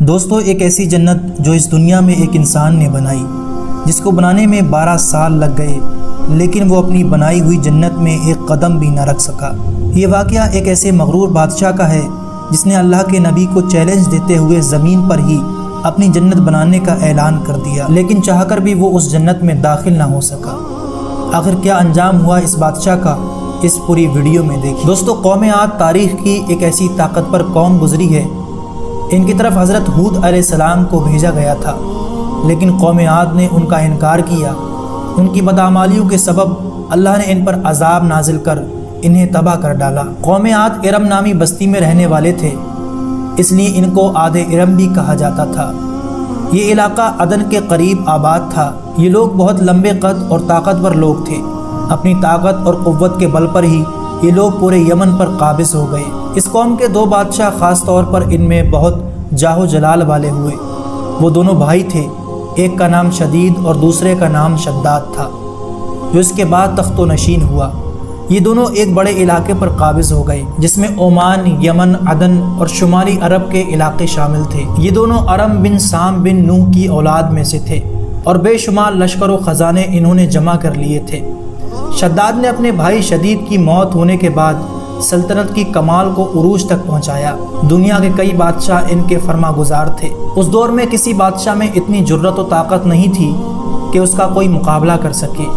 دوستو، ایک ایسی جنت جو اس دنیا میں ایک انسان نے بنائی، جس کو بنانے میں 12 سال لگ گئے، لیکن وہ اپنی بنائی ہوئی جنت میں ایک قدم بھی نہ رکھ سکا۔ یہ واقعہ ایک ایسے مغرور بادشاہ کا ہے جس نے اللہ کے نبی کو چیلنج دیتے ہوئے زمین پر ہی اپنی جنت بنانے کا اعلان کر دیا، لیکن چاہ کر بھی وہ اس جنت میں داخل نہ ہو سکا۔ آخر کیا انجام ہوا اس بادشاہ کا، اس پوری ویڈیو میں دیکھیں۔ دوستو، قوم عاد تاریخ کی ایک ایسی طاقتور قوم گزری ہے۔ ان کی طرف حضرت ہود علیہ السلام کو بھیجا گیا تھا، لیکن قوم عاد نے ان کا انکار کیا۔ ان کی بدعمالیوں کے سبب اللہ نے ان پر عذاب نازل کر انہیں تباہ کر ڈالا۔ قوم عاد ارم نامی بستی میں رہنے والے تھے، اس لیے ان کو عاد ارم بھی کہا جاتا تھا۔ یہ علاقہ عدن کے قریب آباد تھا۔ یہ لوگ بہت لمبے قد اور طاقتور لوگ تھے۔ اپنی طاقت اور قوت کے بل پر ہی یہ لوگ پورے یمن پر قابض ہو گئے۔ اس قوم کے 2 بادشاہ خاص طور پر ان میں بہت جاہ و جلال والے ہوئے۔ وہ دونوں بھائی تھے، ایک کا نام شدید اور دوسرے کا نام شداد تھا، جو اس کے بعد تخت و نشین ہوا۔ یہ دونوں ایک بڑے علاقے پر قابض ہو گئے، جس میں عمان، یمن، عدن اور شمالی عرب کے علاقے شامل تھے۔ یہ دونوں ارم بن سام بن نوح کی اولاد میں سے تھے اور بے شمار لشکر و خزانے انہوں نے جمع کر لیے تھے۔ شداد نے اپنے بھائی شدید کی موت ہونے کے بعد سلطنت کی کمال کو عروج تک پہنچایا۔ دنیا کے کئی بادشاہ ان کے فرما گزار تھے۔ اس دور میں کسی بادشاہ میں اتنی جرأت و طاقت نہیں تھی کہ اس کا کوئی مقابلہ کر سکے۔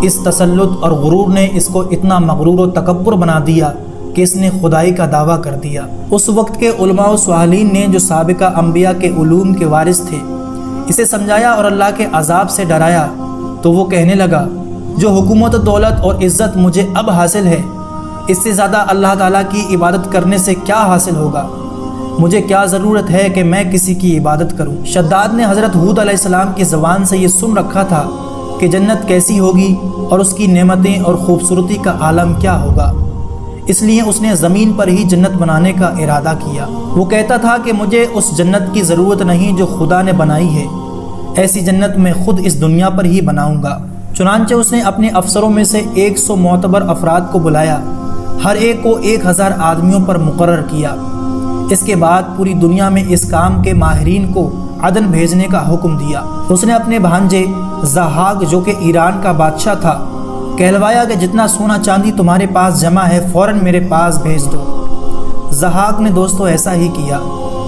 اس تسلط اور غرور نے اس کو اتنا مغرور و تکبر بنا دیا کہ اس نے خدائی کا دعویٰ کر دیا۔ اس وقت کے علماء و صالحین نے جو سابقہ انبیاء کے علوم کے وارث تھے، اسے سمجھایا اور اللہ کے عذاب سے ڈرایا، تو وہ کہنے لگا، جو حکومت و دولت اور عزت مجھے اب حاصل ہے، اس سے زیادہ اللہ تعالیٰ کی عبادت کرنے سے کیا حاصل ہوگا؟ مجھے کیا ضرورت ہے کہ میں کسی کی عبادت کروں؟ شداد نے حضرت ہود علیہ السلام کی زبان سے یہ سن رکھا تھا کہ جنت کیسی ہوگی اور اس کی نعمتیں اور خوبصورتی کا عالم کیا ہوگا، اس لیے اس نے زمین پر ہی جنت بنانے کا ارادہ کیا۔ وہ کہتا تھا کہ مجھے اس جنت کی ضرورت نہیں جو خدا نے بنائی ہے، ایسی جنت میں خود اس دنیا پر ہی بناؤں گا۔ چنانچہ اس نے اپنے افسروں میں سے 100 معتبر افراد کو بلایا، ہر ایک کو 1000 آدمیوں پر مقرر کیا۔ اس کے بعد پوری دنیا میں اس کام کے ماہرین کو عدن بھیجنے کا حکم دیا۔ اس نے اپنے بھانجے زحاق، جو کہ ایران کا بادشاہ تھا، کہلوایا کہ جتنا سونا چاندی تمہارے پاس جمع ہے فوراً میرے پاس بھیج دو۔ زحاق نے دوستو ایسا ہی کیا۔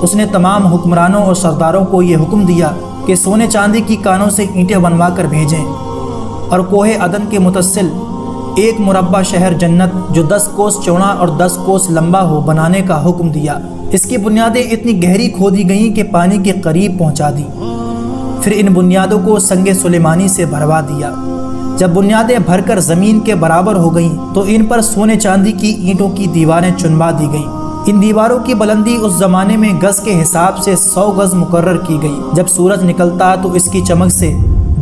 اس نے تمام حکمرانوں اور سرداروں کو یہ حکم دیا کہ سونے چاندی کی کانوں سے اینٹیں بنوا کر بھیجیں، اور کوہ عدن کے متصل 1 مربع شہر جنت جو 10 کوس چوڑا اور 10 کوس لمبا ہو بنانے کا حکم دیا۔ اس کی بنیادیں اتنی گہری کھودی گئیں کہ پانی کے قریب پہنچا دی۔ پھر ان بنیادوں کو سنگ سلیمانی سے بھروا دیا۔ جب بنیادیں بھر کر زمین کے برابر ہو گئیں تو ان پر سونے چاندی کی اینٹوں کی دیواریں چنوا دی گئیں۔ ان دیواروں کی بلندی اس زمانے میں گز کے حساب سے 100 گز مقرر کی گئی۔ جب سورج نکلتا تو اس کی چمک سے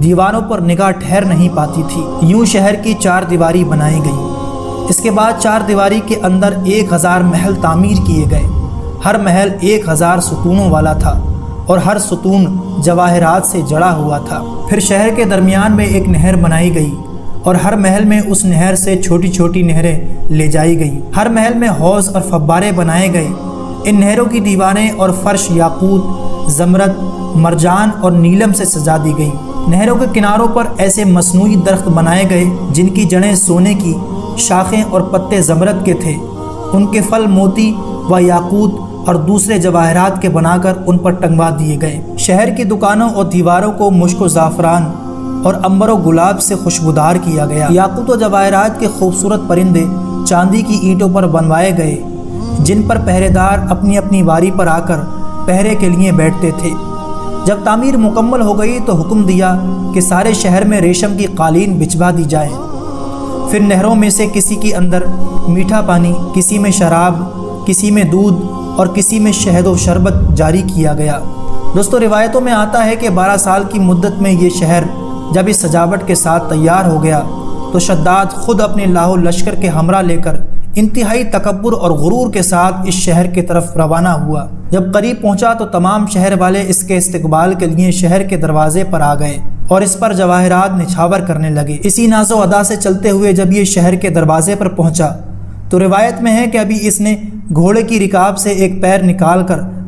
دیواروں پر نگاہ ٹھہر نہیں پاتی تھی۔ یوں شہر کی 4 دیواری بنائی گئی۔ اس کے بعد 4 دیواری کے اندر 1000 محل تعمیر کیے گئے۔ ہر محل 1000 ستونوں والا تھا اور ہر ستون جواہرات سے جڑا ہوا تھا۔ پھر شہر کے درمیان میں ایک نہر بنائی گئی اور ہر محل میں اس نہر سے چھوٹی چھوٹی نہریں لے جائی گئیں۔ ہر محل میں حوض اور فوارے بنائے گئے۔ ان نہروں کی دیواریں اور فرش یاقوت، زمرد، مرجان اور نیلم سے سجا دی گئیں۔ نہروں کے کناروں پر ایسے مصنوعی درخت بنائے گئے جن کی جڑیں سونے کی، شاخیں اور پتے زمرد کے تھے۔ ان کے پھل موتی و یاقوت اور دوسرے جواہرات کے بنا کر ان پر ٹنگوا دیے گئے۔ شہر کی دکانوں اور دیواروں کو مشک و زعفران اور عنبر و گلاب سے خوشبودار کیا گیا۔ یاقوت و جواہرات کے خوبصورت پرندے چاندی کی اینٹوں پر بنوائے گئے، جن پر پہرے دار اپنی اپنی واری پر آ کر پہرے کے لیے بیٹھتے تھے۔ جب تعمیر مکمل ہو گئی تو حکم دیا کہ سارے شہر میں ریشم کی قالین بچھوا دی جائے۔ پھر نہروں میں سے کسی کے اندر میٹھا پانی، کسی میں شراب، کسی میں دودھ اور کسی میں شہد و شربت جاری کیا گیا۔ دوستو، روایتوں میں آتا ہے کہ 12 سال کی مدت میں یہ شہر جب اس سجاوٹ کے ساتھ تیار ہو گیا تو شداد خود اپنے لاہو لشکر کے ہمراہ لے کر انتہائی تکبر اور غرور کے ساتھ اس شہر کی طرف روانہ ہوا۔ جب قریب پہنچا تو تمام شہر والے اس کے استقبال کے لیے شہر کے دروازے پر آ گئے اور اس پر جواہرات نچھاور کرنے لگے۔ اسی ناز و ادا سے چلتے ہوئے جب یہ شہر کے دروازے پر پہنچا تو روایت میں ہے کہ ابھی اس نے گھوڑے کی رکاب سے ایک پیر نکال کر